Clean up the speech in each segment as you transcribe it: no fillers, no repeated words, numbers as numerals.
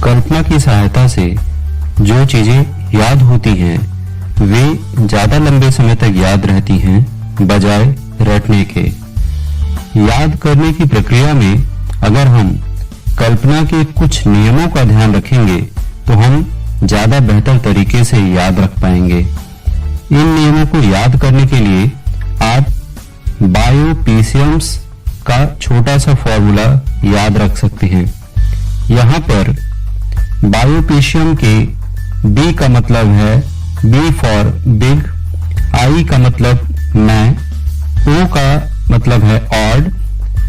कल्पना की सहायता से जो चीजें याद होती हैं वे ज्यादा लंबे समय तक याद रहती हैं बजाय रटने के। याद करने की प्रक्रिया में अगर हम कल्पना के कुछ नियमों का ध्यान रखेंगे तो हम ज्यादा बेहतर तरीके से याद रख पाएंगे। इन नियमों को याद करने के लिए आप बायोपीसियम्स का छोटा सा फॉर्मूला याद रख सकते हैं। यहाँ पर बायोपीसियम के B का मतलब है B फॉर बिग, I का मतलब मैं, O का मतलब है ऑड,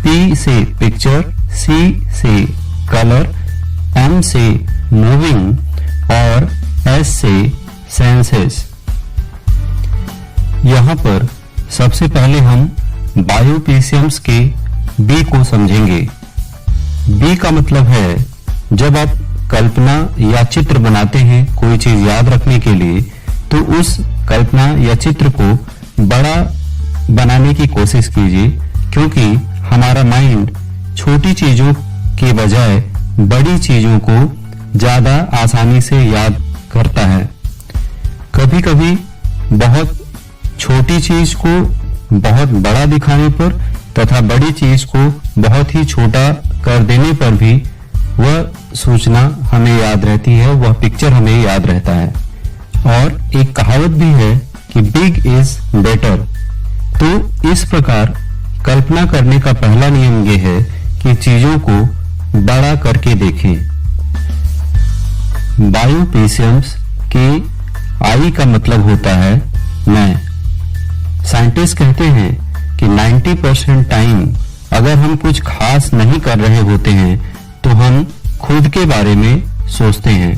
P से पिक्चर, C से कलर, M से मूविंग और S से सेंसेस। यहाँ पर सबसे पहले हम बायोपीसियम्स के B को समझेंगे। B का मतलब है जब आप कल्पना या चित्र बनाते हैं कोई चीज याद रखने के लिए तो उस कल्पना या चित्र को बड़ा बनाने की कोशिश कीजिए, क्योंकि हमारा माइंड छोटी चीजों के बजाय बड़ी चीजों को ज्यादा आसानी से याद करता है। कभी कभी बहुत छोटी चीज को बहुत बड़ा दिखाने पर तथा बड़ी चीज को बहुत ही छोटा कर देने पर भी वह सूचना हमें याद रहती है, वह पिक्चर हमें याद रहता है। और एक कहावत भी है कि बिग इज बेटर। तो इस प्रकार कल्पना करने का पहला नियम यह है कि चीजों को बड़ा करके देखें। बायोपीसियम्स के I का मतलब होता है मैं। साइंटिस्ट कहते हैं कि 90% टाइम अगर हम कुछ खास नहीं कर रहे होते हैं तो हम खुद के बारे में सोचते हैं।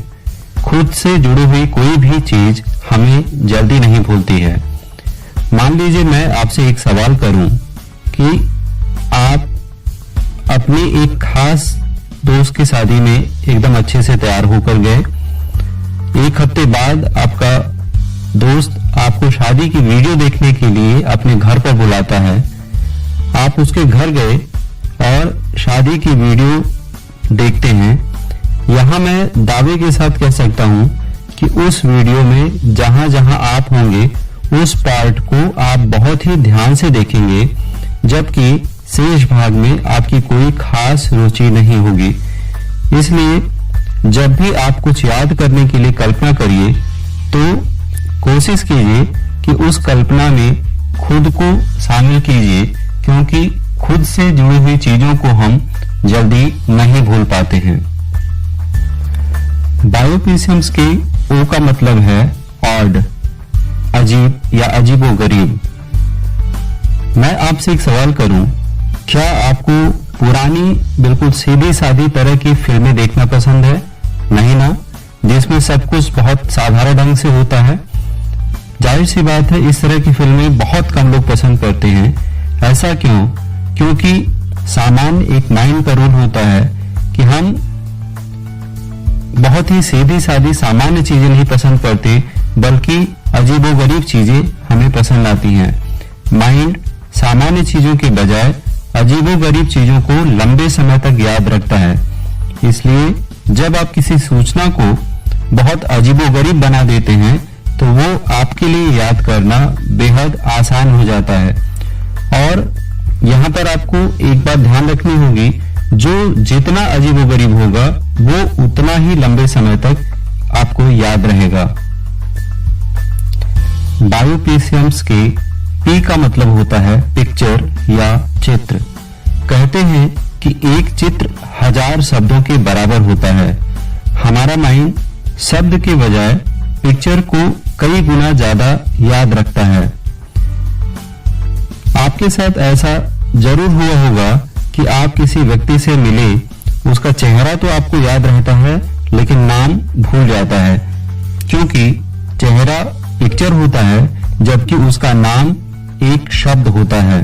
खुद से जुड़ी हुई कोई भी चीज हमें जल्दी नहीं भूलती है। मान लीजिए मैं आपसे एक सवाल करूं कि आप अपने एक खास दोस्त की शादी में एकदम अच्छे से तैयार होकर गए। एक हफ्ते बाद आपका दोस्त आपको शादी की वीडियो देखने के लिए अपने घर पर बुलाता है। आप उसके घर गए और शादी की वीडियो देखते हैं। यहाँ मैं दावे के साथ कह सकता हूँ कि उस वीडियो में जहां जहां आप होंगे उस पार्ट को आप बहुत ही ध्यान से देखेंगे, जबकि शेष भाग में आपकी कोई खास रुचि नहीं होगी। इसलिए जब भी आप कुछ याद करने के लिए कल्पना करिए तो कोशिश कीजिए कि उस कल्पना में खुद को शामिल कीजिए, क्योंकि खुद से जुड़ी हुई चीजों को हम जल्दी नहीं भूल पाते हैं। बायोपीसियम्स के O का मतलब है ऑड, अजीब या अजीबोगरीब। मैं आपसे एक सवाल करूं, क्या आपको पुरानी बिल्कुल सीधी सादी तरह की फिल्में देखना पसंद है? नहीं ना, जिसमें सब कुछ बहुत साधारण ढंग से होता है। जाहिर सी बात है इस तरह की फिल्में बहुत कम लोग पसंद करते हैं। ऐसा क्यों? क्योंकि सामान्य एक माइंड का रूल होता है कि हम बहुत ही सीधी सादी सामान्य चीजें नहीं पसंद करते, बल्कि अजीबोगरीब चीजें हमें पसंद आती हैं। माइंड सामान्य चीजों के बजाय अजीबोगरीब चीजों को लंबे समय तक याद रखता है। इसलिए जब आप किसी सूचना को बहुत अजीबोगरीब बना देते हैं तो वो आपके लिए याद करना बेहद आसान हो जाता है। और यहाँ पर आपको एक बात ध्यान रखनी होगी, जो जितना अजीबोगरीब होगा वो उतना ही लंबे समय तक आपको याद रहेगा। बायोपीसियम्स के P का मतलब होता है पिक्चर या चित्र। कहते हैं कि एक चित्र 1000 शब्दों के बराबर होता है। हमारा माइंड शब्द के बजाय पिक्चर को कई गुना ज्यादा याद रखता है। आपके साथ ऐसा जरूर हुआ होगा कि आप किसी व्यक्ति से मिले, उसका चेहरा तो आपको याद रहता है लेकिन नाम भूल जाता है, क्योंकि चेहरा पिक्चर होता है जबकि उसका नाम एक शब्द होता है।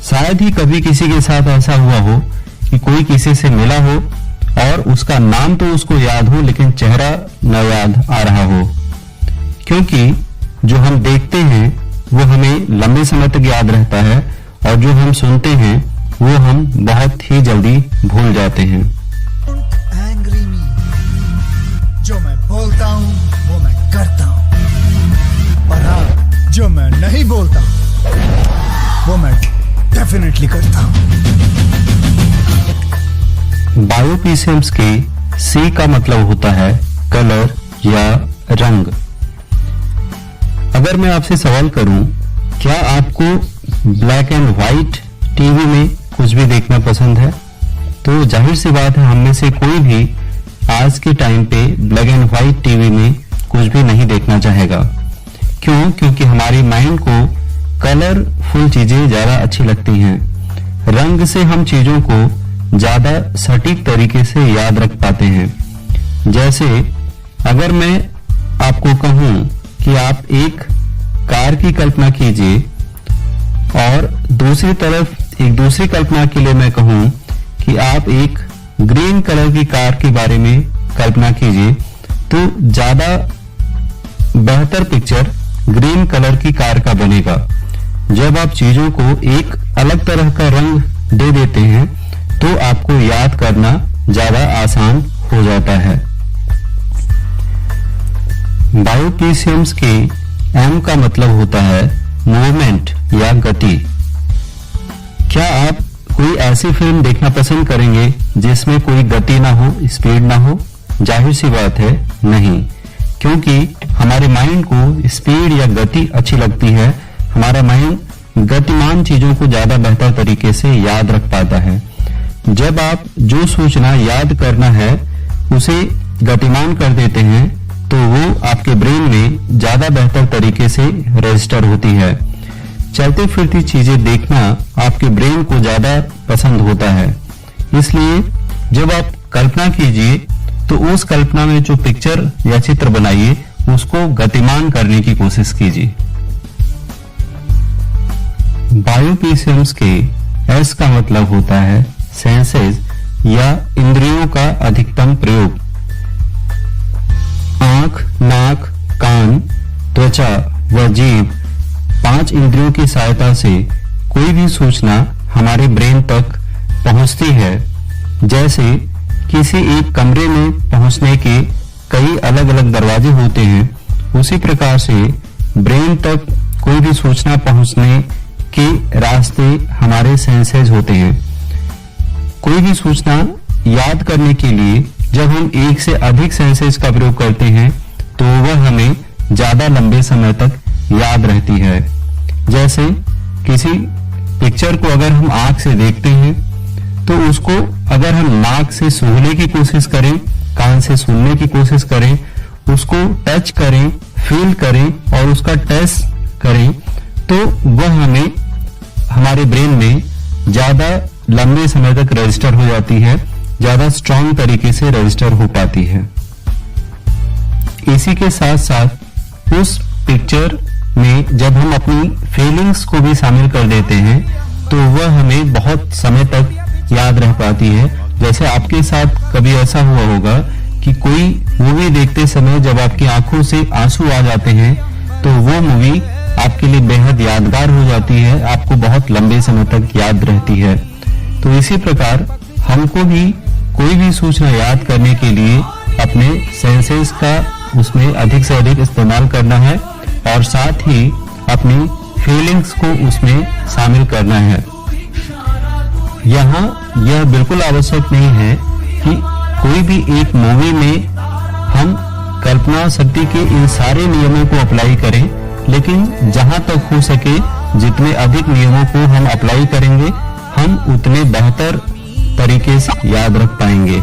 शायद ही कभी किसी के साथ ऐसा हुआ हो कि कोई किसी से मिला हो और उसका नाम तो उसको याद हो लेकिन चेहरा न याद आ रहा हो, क्योंकि जो हम देखते हैं वो हमें लंबे समय तक याद रहता है और जो हम सुनते हैं वो हम बहुत ही जल्दी भूल जाते हैं। Don't angry me. जो मैं बोलता हूँ वो मैं करता हूँ, और हाँ, जो मैं नहीं बोलता वो मैं डेफिनेटली करता हूँ। बायोपीसीएम्स के सी का मतलब होता है कलर या रंग। अगर मैं आपसे सवाल करूं, क्या आपको ब्लैक एंड व्हाइट टीवी में कुछ भी देखना पसंद है? तो जाहिर सी बात है, हम में से कोई भी आज के टाइम पे ब्लैक एंड व्हाइट टीवी में कुछ भी नहीं देखना चाहेगा। क्यों? क्योंकि हमारी माइंड को कलरफुल चीजें ज्यादा अच्छी लगती हैं। रंग से हम चीजों को ज्यादा सटीक तरीके से याद रख पाते हैं। जैसे अगर मैं आपको कहूं कि आप एक कार की कल्पना कीजिए और दूसरी तरफ एक दूसरी कल्पना के लिए मैं कहूं कि आप एक ग्रीन कलर की कार के बारे में कल्पना कीजिए, तो ज्यादा बेहतर पिक्चर ग्रीन कलर की कार का बनेगा। जब आप चीजों को एक अलग तरह का रंग दे देते हैं तो आपको याद करना ज्यादा आसान हो जाता है। बायोपीसीएम्स के एम का मतलब होता है मूवमेंट या गति। क्या आप कोई ऐसी फिल्म देखना पसंद करेंगे जिसमें कोई गति ना हो, स्पीड ना हो? जाहिर सी बात है, नहीं, क्योंकि हमारे माइंड को स्पीड या गति अच्छी लगती है। हमारा माइंड गतिमान चीजों को ज्यादा बेहतर तरीके से याद रख पाता है। जब आप जो सूचना याद करना है उसे गतिमान कर देते हैं तो वो आपके ब्रेन में ज्यादा बेहतर तरीके से रजिस्टर होती है। चलती फिरती चीजें देखना आपके ब्रेन को ज्यादा पसंद होता है। इसलिए जब आप कल्पना कीजिए तो उस कल्पना में जो पिक्चर या चित्र बनाइए उसको गतिमान करने की कोशिश कीजिए। बायोपीसीएम्स के एस का मतलब होता है सेंसेस या इंद्रियों का अधिकतम प्रयोग। आंख, नाक, कान, त्वचा व जीभ 5 इंद्रियों की सहायता से कोई भी सूचना हमारे ब्रेन तक पहुंचती है। जैसे किसी एक कमरे में पहुंचने के कई अलग अलग दरवाजे होते हैं, उसी प्रकार से ब्रेन तक कोई भी सूचना पहुंचने के रास्ते हमारे सेंसेस होते हैं। कोई भी सूचना याद करने के लिए जब हम एक से अधिक सेंसेस का प्रयोग करते हैं तो वह हमें ज्यादा लंबे समय तक याद रहती है। जैसे किसी पिक्चर को अगर हम आंख से देखते हैं तो उसको अगर हम नाक से सूंघने की कोशिश करें, कान से सुनने की कोशिश करें, उसको टच करें, फील करें और उसका टेस्ट करें तो वह हमें हमारे ब्रेन में ज्यादा लंबे समय तक रजिस्टर हो जाती है, ज्यादा स्ट्रांग तरीके से रजिस्टर हो पाती है। इसी के साथ साथ उस पिक्चर में जब हम अपनी फीलिंग्स को भी शामिल कर देते हैं तो वह हमें बहुत समय तक याद रह पाती है। जैसे आपके साथ कभी ऐसा हुआ होगा कि कोई मूवी देखते समय जब आपकी आंखों से आंसू आ जाते हैं तो वो मूवी आपके लिए बेहद यादगार हो जाती है, आपको बहुत लंबे समय तक याद रहती है। तो इसी प्रकार हमको भी कोई भी सूचना याद करने के लिए अपने सेंसेस का उसमें अधिक से अधिक इस्तेमाल करना है और साथ ही अपनी फीलिंग्स को उसमें शामिल करना है। यहाँ यह बिल्कुल आवश्यक नहीं है कि कोई भी एक मूवी में हम कल्पना शक्ति के इन सारे नियमों को अप्लाई करें, लेकिन जहां तक हो सके जितने अधिक नियमों को हम अप्लाई करेंगे हम उतने बेहतर तरीके से याद रख पाएंगे।